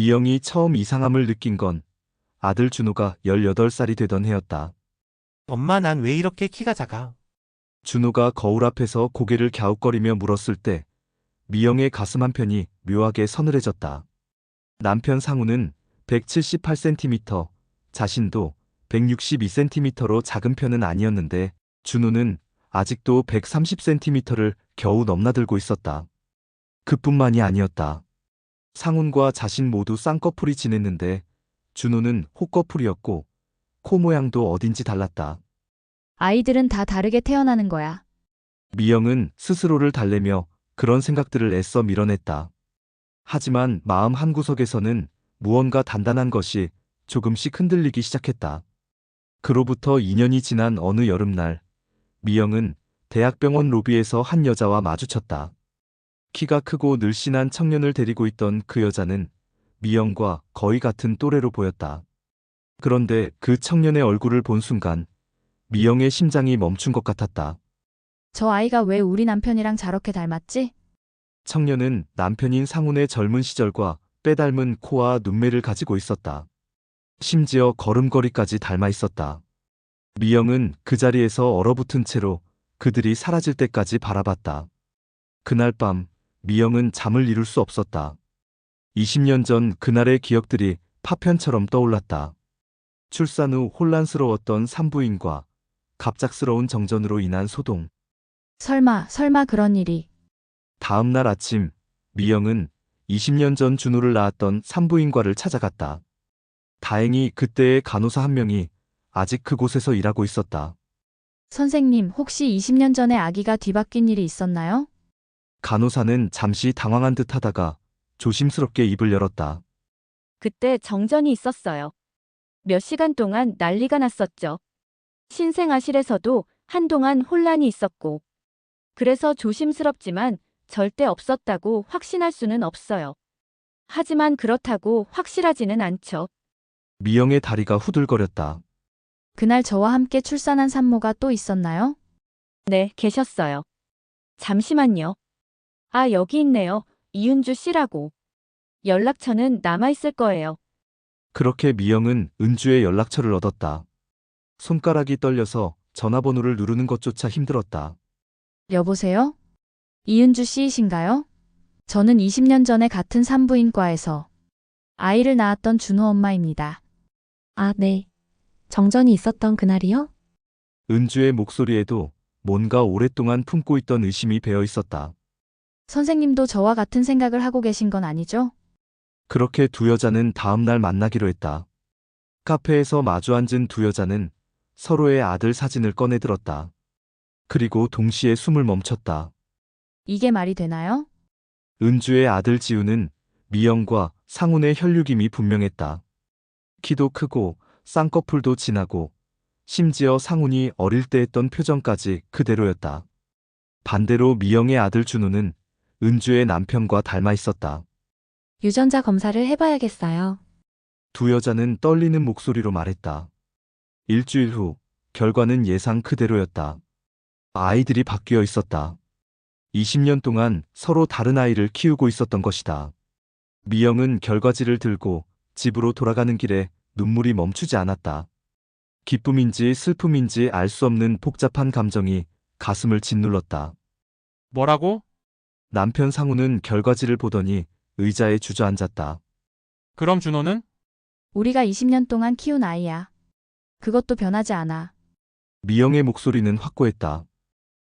미영이 처음 이상함을 느낀 건 아들 준호가 18살이 되던 해였다. 엄마, 난 왜 이렇게 키가 작아? 준호가 거울 앞에서 고개를 갸웃거리며 물었을 때 미영의 가슴 한편이 묘하게 서늘해졌다. 남편 상우는 178cm, 자신도 162cm로 작은 편은 아니었는데 준호는 아직도 130cm를 겨우 넘나들고 있었다. 그뿐만이 아니었다. 상훈과 자신 모두 쌍꺼풀이 진했는데 준호는 혹꺼풀이었고 코 모양도 어딘지 달랐다. 아이들은 다 다르게 태어나는 거야. 미영은 스스로를 달래며 그런 생각들을 애써 밀어냈다. 하지만 마음 한구석에서는 무언가 단단한 것이 조금씩 흔들리기 시작했다. 그로부터 2년이 지난 어느 여름날, 미영은 대학병원 로비에서 한 여자와 마주쳤다. 키가 크고 늘씬한 청년을 데리고 있던 그 여자는 미영과 거의 같은 또래로 보였다. 그런데 그 청년의 얼굴을 본 순간 미영의 심장이 멈춘 것 같았다. 저 아이가 왜 우리 남편이랑 저렇게 닮았지? 청년은 남편인 상훈의 젊은 시절과 빼닮은 코와 눈매를 가지고 있었다. 심지어 걸음걸이까지 닮아 있었다. 미영은 그 자리에서 얼어붙은 채로 그들이 사라질 때까지 바라봤다. 그날 밤 미영은 잠을 이룰 수 없었다. 20년 전 그날의 기억들이 파편처럼 떠올랐다. 출산 후 혼란스러웠던 산부인과 갑작스러운 정전으로 인한 소동. 설마 그런 일이. 다음 날 아침 미영은 20년 전 준호를 낳았던 산부인과를 찾아갔다. 다행히 그때의 간호사 한 명이 아직 그곳에서 일하고 있었다. 선생님, 혹시 20년 전에 아기가 뒤바뀐 일이 있었나요? 간호사는 잠시 당황한 듯 하다가 조심스럽게 입을 열었다. 그때 정전이 있었어요. 몇 시간 동안 난리가 났었죠. 신생아실에서도 한동안 혼란이 있었고. 그래서 조심스럽지만 절대 없었다고 확신할 수는 없어요. 하지만 그렇다고 확실하지는 않죠. 미영의 다리가 후들거렸다. 그날 저와 함께 출산한 산모가 또 있었나요? 네, 계셨어요. 잠시만요. 아, 여기 있네요. 이윤주 씨라고. 연락처는 남아있을 거예요. 그렇게 미영은 은주의 연락처를 얻었다. 손가락이 떨려서 전화번호를 누르는 것조차 힘들었다. 여보세요? 이은주 씨이신가요? 저는 20년 전에 같은 산부인과에서 아이를 낳았던 준호 엄마입니다. 아, 네. 정전이 있었던 그날이요? 은주의 목소리에도 뭔가 오랫동안 품고 있던 의심이 배어 있었다. 선생님도 저와 같은 생각을 하고 계신 건 아니죠? 그렇게 두 여자는 다음 날 만나기로 했다. 카페에서 마주 앉은 두 여자는 서로의 아들 사진을 꺼내 들었다. 그리고 동시에 숨을 멈췄다. 이게 말이 되나요? 은주의 아들 지우는 미영과 상훈의 혈육임이 분명했다. 키도 크고 쌍꺼풀도 진하고 심지어 상훈이 어릴 때 했던 표정까지 그대로였다. 반대로 미영의 아들 준우는 은주의 남편과 닮아 있었다. 유전자 검사를 해봐야겠어요. 두 여자는 떨리는 목소리로 말했다. 일주일 후 결과는 예상 그대로였다. 아이들이 바뀌어 있었다. 20년 동안 서로 다른 아이를 키우고 있었던 것이다. 미영은 결과지를 들고 집으로 돌아가는 길에 눈물이 멈추지 않았다. 기쁨인지 슬픔인지 알 수 없는 복잡한 감정이 가슴을 짓눌렀다. 뭐라고? 남편 상우는 결과지를 보더니 의자에 주저앉았다. 그럼 준호는? 우리가 20년 동안 키운 아이야. 그것도 변하지 않아. 미영의 목소리는 확고했다.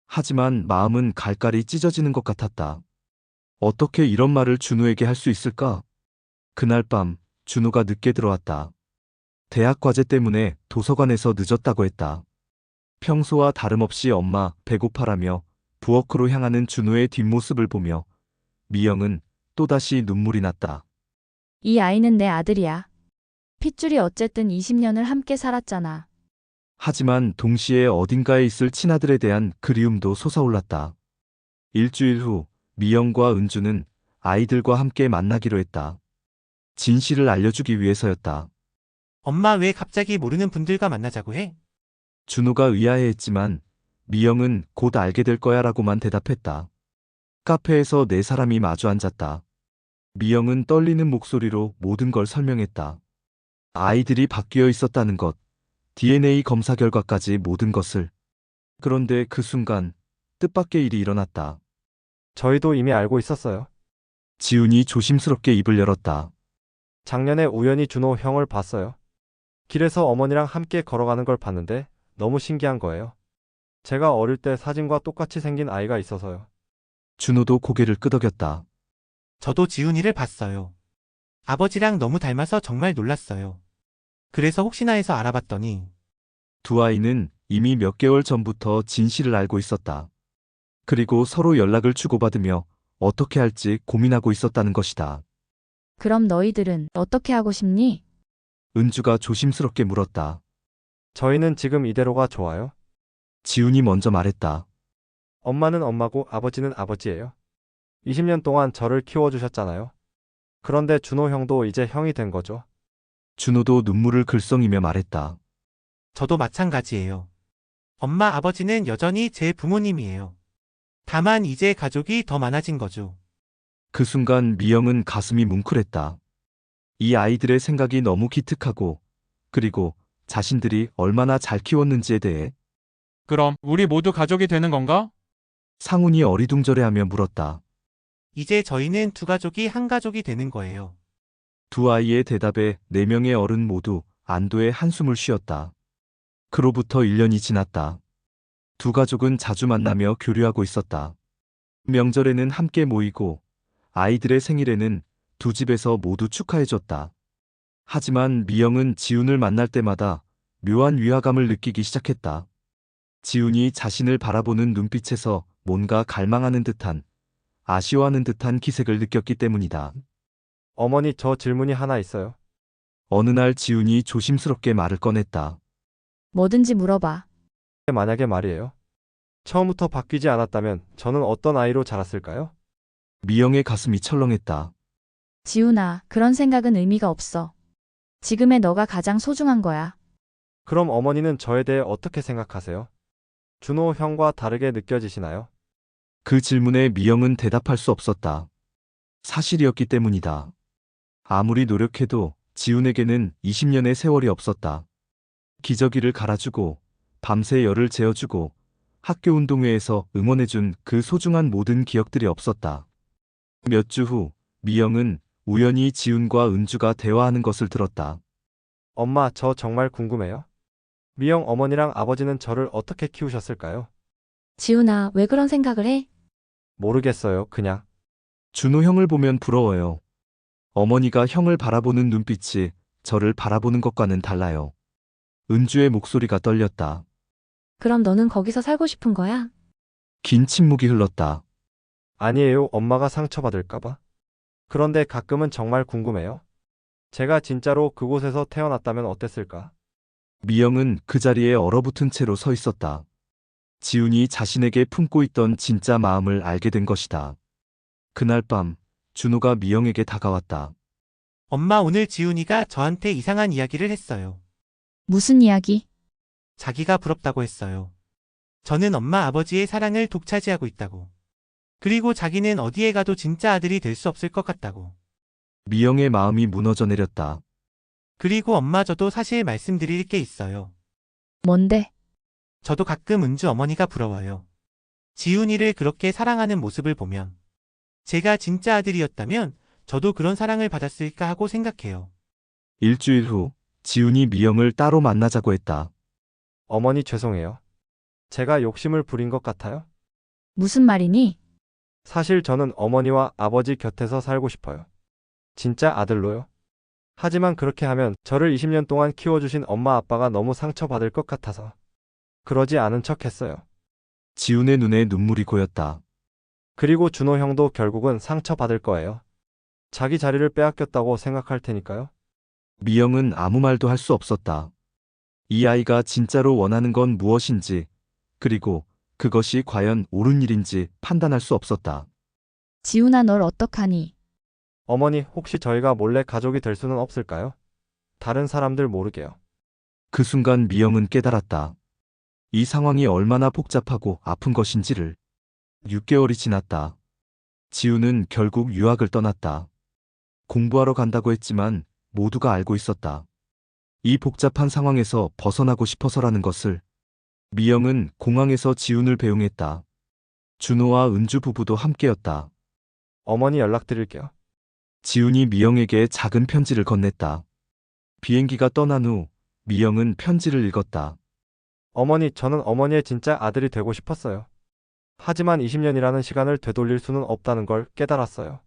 하지만 마음은 갈갈이 찢어지는 것 같았다. 어떻게 이런 말을 준우에게 할 수 있을까? 그날 밤 준우가 늦게 들어왔다. 대학 과제 때문에 도서관에서 늦었다고 했다. 평소와 다름없이 엄마 배고파라며 부엌으로 향하는 준우의 뒷모습을 보며 미영은 또다시 눈물이 났다. 이 아이는 내 아들이야. 핏줄이 어쨌든 20년을 함께 살았잖아. 하지만 동시에 어딘가에 있을 친아들에 대한 그리움도 솟아올랐다. 일주일 후 미영과 은주는 아이들과 함께 만나기로 했다. 진실을 알려주기 위해서였다. 엄마, 왜 갑자기 모르는 분들과 만나자고 해? 준호가 의아해했지만 미영은 곧 알게 될 거야 라고만 대답했다. 카페에서 네 사람이 마주 앉았다. 미영은 떨리는 목소리로 모든 걸 설명했다. 아이들이 바뀌어 있었다는 것, DNA 검사 결과까지 모든 것을. 그런데 그 순간 뜻밖의 일이 일어났다. 저희도 이미 알고 있었어요. 지훈이 조심스럽게 입을 열었다. 작년에 우연히 준호 형을 봤어요. 길에서 어머니랑 함께 걸어가는 걸 봤는데 너무 신기한 거예요. 제가 어릴 때 사진과 똑같이 생긴 아이가 있어서요. 준호도 고개를 끄덕였다. 저도 지훈이를 봤어요. 아버지랑 너무 닮아서 정말 놀랐어요. 그래서 혹시나 해서 알아봤더니 두 아이는 이미 몇 개월 전부터 진실을 알고 있었다. 그리고 서로 연락을 주고받으며 어떻게 할지 고민하고 있었다는 것이다. 그럼 너희들은 어떻게 하고 싶니? 은주가 조심스럽게 물었다. 저희는 지금 이대로가 좋아요. 지훈이 먼저 말했다. 엄마는 엄마고 아버지는 아버지예요. 20년 동안 저를 키워주셨잖아요. 그런데 준호 형도 이제 형이 된 거죠. 준호도 눈물을 글썽이며 말했다. 저도 마찬가지예요. 엄마 아버지는 여전히 제 부모님이에요. 다만 이제 가족이 더 많아진 거죠. 그 순간 미영은 가슴이 뭉클했다. 이 아이들의 생각이 너무 기특하고 그리고 자신들이 얼마나 잘 키웠는지에 대해 그럼 우리 모두 가족이 되는 건가? 상훈이 어리둥절해하며 물었다. 이제 저희는 두 가족이 한 가족이 되는 거예요. 두 아이의 대답에 네 명의 어른 모두 안도의 한숨을 쉬었다. 그로부터 1년이 지났다. 두 가족은 자주 만나며 교류하고 있었다. 명절에는 함께 모이고 아이들의 생일에는 두 집에서 모두 축하해줬다. 하지만 미영은 지훈을 만날 때마다 묘한 위화감을 느끼기 시작했다. 지훈이 자신을 바라보는 눈빛에서 뭔가 갈망하는 듯한, 아쉬워하는 듯한 기색을 느꼈기 때문이다. 어머니, 저 질문이 하나 있어요. 어느 날 지훈이 조심스럽게 말을 꺼냈다. 뭐든지 물어봐. 만약에 말이에요. 처음부터 바뀌지 않았다면 저는 어떤 아이로 자랐을까요? 미영의 가슴이 철렁했다. 지훈아, 그런 생각은 의미가 없어. 지금의 너가 가장 소중한 거야. 그럼 어머니는 저에 대해 어떻게 생각하세요? 준호 형과 다르게 느껴지시나요? 그 질문에 미영은 대답할 수 없었다. 사실이었기 때문이다. 아무리 노력해도 지훈에게는 20년의 세월이 없었다. 기저귀를 갈아주고 밤새 열을 재어주고 학교 운동회에서 응원해준 그 소중한 모든 기억들이 없었다. 몇 주 후 미영은 우연히 지훈과 은주가 대화하는 것을 들었다. 엄마, 저 정말 궁금해요. 미영 어머니랑 아버지는 저를 어떻게 키우셨을까요? 지훈아, 왜 그런 생각을 해? 모르겠어요, 그냥. 준호 형을 보면 부러워요. 어머니가 형을 바라보는 눈빛이 저를 바라보는 것과는 달라요. 은주의 목소리가 떨렸다. 그럼 너는 거기서 살고 싶은 거야? 긴 침묵이 흘렀다. 아니에요, 엄마가 상처받을까봐. 그런데 가끔은 정말 궁금해요. 제가 진짜로 그곳에서 태어났다면 어땠을까? 미영은 그 자리에 얼어붙은 채로 서 있었다. 지훈이 자신에게 품고 있던 진짜 마음을 알게 된 것이다. 그날 밤 준호가 미영에게 다가왔다. 엄마 오늘 지훈이가 저한테 이상한 이야기를 했어요. 무슨 이야기? 자기가 부럽다고 했어요. 저는 엄마 아버지의 사랑을 독차지하고 있다고. 그리고 자기는 어디에 가도 진짜 아들이 될 수 없을 것 같다고. 미영의 마음이 무너져 내렸다. 그리고 엄마 저도 사실 말씀드릴 게 있어요. 뭔데? 저도 가끔 은주 어머니가 부러워요. 지훈이를 그렇게 사랑하는 모습을 보면 제가 진짜 아들이었다면 저도 그런 사랑을 받았을까 하고 생각해요. 일주일 후 지훈이 미영을 따로 만나자고 했다. 어머니 죄송해요. 제가 욕심을 부린 것 같아요. 무슨 말이니? 사실 저는 어머니와 아버지 곁에서 살고 싶어요. 진짜 아들로요. 하지만 그렇게 하면 저를 20년 동안 키워주신 엄마 아빠가 너무 상처받을 것 같아서 그러지 않은 척 했어요. 지훈의 눈에 눈물이 고였다. 그리고 준호 형도 결국은 상처받을 거예요. 자기 자리를 빼앗겼다고 생각할 테니까요. 미영은 아무 말도 할 수 없었다. 이 아이가 진짜로 원하는 건 무엇인지, 그리고 그것이 과연 옳은 일인지 판단할 수 없었다. 지훈아, 널 어떡하니? 어머니, 혹시 저희가 몰래 가족이 될 수는 없을까요? 다른 사람들 모르게요. 그 순간 미영은 깨달았다. 이 상황이 얼마나 복잡하고 아픈 것인지를. 6개월이 지났다. 지훈은 결국 유학을 떠났다. 공부하러 간다고 했지만 모두가 알고 있었다. 이 복잡한 상황에서 벗어나고 싶어서라는 것을. 미영은 공항에서 지훈을 배웅했다. 준호와 은주 부부도 함께였다. 어머니 연락드릴게요. 지훈이 미영에게 작은 편지를 건넸다. 비행기가 떠난 후 미영은 편지를 읽었다. 어머니, 저는 어머니의 진짜 아들이 되고 싶었어요. 하지만 20년이라는 시간을 되돌릴 수는 없다는 걸 깨달았어요.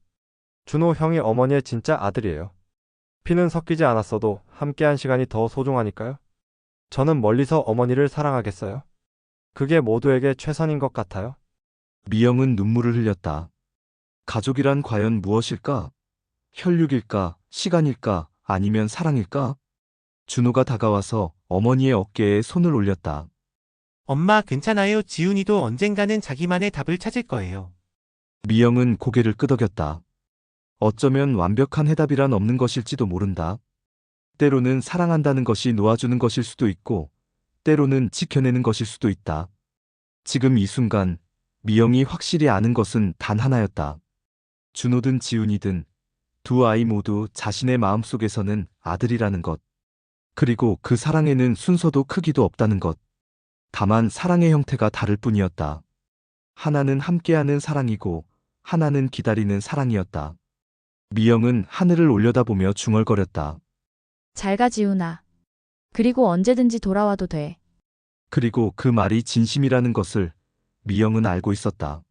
준호 형이 어머니의 진짜 아들이에요. 피는 섞이지 않았어도 함께한 시간이 더 소중하니까요. 저는 멀리서 어머니를 사랑하겠어요. 그게 모두에게 최선인 것 같아요. 미영은 눈물을 흘렸다. 가족이란 과연 무엇일까? 혈육일까? 시간일까? 아니면 사랑일까? 준호가 다가와서 어머니의 어깨에 손을 올렸다. 엄마 괜찮아요. 지훈이도 언젠가는 자기만의 답을 찾을 거예요. 미영은 고개를 끄덕였다. 어쩌면 완벽한 해답이란 없는 것일지도 모른다. 때로는 사랑한다는 것이 놓아주는 것일 수도 있고, 때로는 지켜내는 것일 수도 있다. 지금 이 순간, 미영이 확실히 아는 것은 단 하나였다. 준호든 지훈이든 두 아이 모두 자신의 마음속에서는 아들이라는 것. 그리고 그 사랑에는 순서도 크기도 없다는 것. 다만 사랑의 형태가 다를 뿐이었다. 하나는 함께하는 사랑이고 하나는 기다리는 사랑이었다. 미영은 하늘을 올려다보며 중얼거렸다. 잘 가, 지훈아. 그리고 언제든지 돌아와도 돼. 그리고 그 말이 진심이라는 것을 미영은 알고 있었다.